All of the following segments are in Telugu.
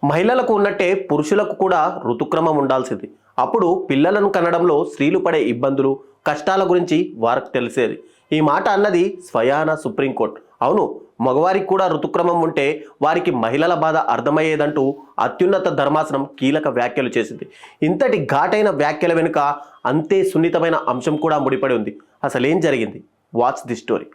మహిళలకు ఉన్నట్టే పురుషులకు కూడా ఋతుక్రమం ఉండాల్సింది. అప్పుడు పిల్లలను కనడంలో స్త్రీలు పడే ఇబ్బందులు, కష్టాల గురించి వారికి తెలిసేది. ఈ మాట అన్నది స్వయాన సుప్రీంకోర్టు. అవును, మగవారికి కూడా ఋతుక్రమం ఉంటే వారికి మహిళల బాధ అర్థమయ్యేదంటూ అత్యున్నత ధర్మాసనం కీలక వ్యాఖ్యలు చేసింది. ఇంతటి ఘాటైన వ్యాఖ్యల వెనుక అంతే సున్నితమైన అంశం కూడా ముడిపడి ఉంది. అసలేం జరిగింది? Watch the story.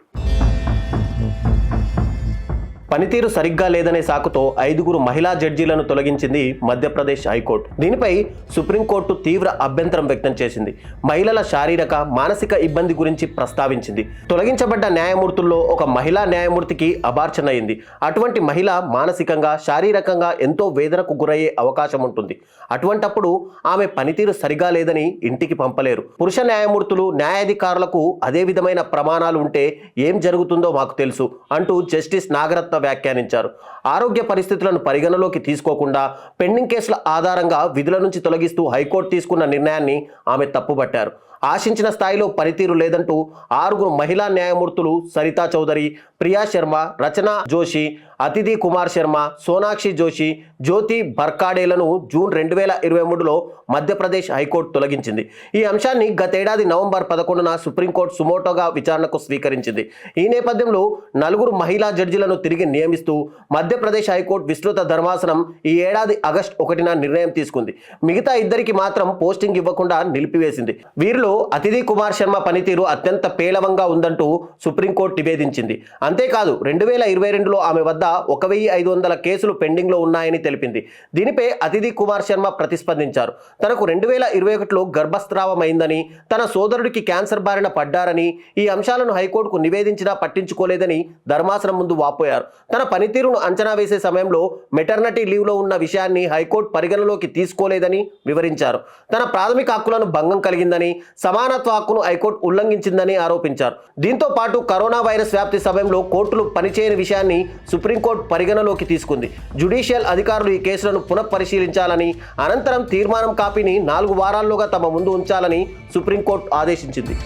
పనితీరు సరిగ్గా లేదనే సాకుతో 5 మహిళా జడ్జీలను తొలగించింది మధ్యప్రదేశ్ హైకోర్టు. దీనిపై సుప్రీంకోర్టు తీవ్ర అభ్యంతరం వ్యక్తం చేసింది. మహిళల శారీరక, మానసిక ఇబ్బంది గురించి ప్రస్తావించింది. తొలగించబడ్డ న్యాయమూర్తుల్లో ఒక మహిళా న్యాయమూర్తికి అబార్షన్ అయింది. అటువంటి మహిళ మానసికంగా, శారీరకంగా ఎంతో వేదనకు గురయ్యే అవకాశం ఉంటుంది. అటువంటప్పుడు ఆమె పనితీరు సరిగా లేదని ఇంటికి పంపలేరు. పురుష న్యాయమూర్తులు, న్యాయాధికారులకు అదే విధమైన ప్రమాణాలు ఉంటే ఏం జరుగుతుందో మాకు తెలుసు అంటూ జస్టిస్ నాగరత్న వ్యాఖ్యానించారు. ఆరోగ్య పరిస్థితులను పరిగణలోకి తీసుకోకుండా పెండింగ్ కేసుల ఆధారంగా విధుల నుంచి తొలగిస్తూ హైకోర్టు తీసుకున్న నిర్ణయాన్ని ఆమె తప్పుబట్టారు. ఆశించిన స్థాయిలో పనితీరు లేదంటూ 6 మహిళా న్యాయమూర్తులు సరితా చౌదరి, ప్రియా శర్మ, రచనా జోషి, అతిథి కుమార్ శర్మ, సోనాక్షి జోషి, జ్యోతి బర్కాడేలను జూన్ 2023లో మధ్యప్రదేశ్ హైకోర్టు తొలగించింది. ఈ అంశాన్ని గతేడాది నవంబర్ 11న సుప్రీంకోర్టు సుమోటోగా విచారణకు స్వీకరించింది. ఈ నేపథ్యంలో 4 మహిళా జడ్జిలను తిరిగి నియమిస్తూ మధ్యప్రదేశ్ హైకోర్టు విస్తృత ధర్మాసనం ఈ ఏడాది ఆగస్టు 1న నిర్ణయం తీసుకుంది. మిగతా 2కి మాత్రం పోస్టింగ్ ఇవ్వకుండా నిలిపివేసింది. వీరిలో అతిథి కుమార్ శర్మ పనితీరు అత్యంత పేలవంగా ఉందంటూ సుప్రీంకోర్టు నివేదించింది. అంతేకాదు 2022లో ఆమె వద్ద 1500 కేసులు పెండింగ్లో ఉన్నాయని తెలిపింది. దీనిపై అతిథి కుమార్ శర్మ ప్రతిస్పందించారు. తనకు 2021లో గర్భస్రావమైందని, తన సోదరుడికి క్యాన్సర్ బారిన పడ్డారని, ఈ అంశాలను హైకోర్టుకు నివేదించినా పట్టించుకోలేదని ధర్మాసనం ముందు వాపోయారు. తన పనితీరును అంచనా వేసే సమయంలో మెటర్నిటీ లీవ్లో ఉన్న విషయాన్ని హైకోర్టు పరిగణలోకి తీసుకోలేదని వివరించారు. తన ప్రాథమిక హక్కులను భంగం కలిగిందని, సమానత్వ హక్కును హైకోర్టు ఉల్లంఘించిందని ఆరోపించారు. దీంతో పాటు కరోనా వైరస్ వ్యాప్తి సమయంలో కోర్టులు పనిచేయని విషయాన్ని సుప్రీంకోర్టు పరిగణలోకి తీసుకుంది. జ్యుడిషియల్ అధికారులు ఈ కేసులను పునఃపరిశీలించాలని, అనంతరం తీర్మానం కాపీని 4 వారాల్లోగా తమ ముందు ఉంచాలని సుప్రీంకోర్టు ఆదేశించింది.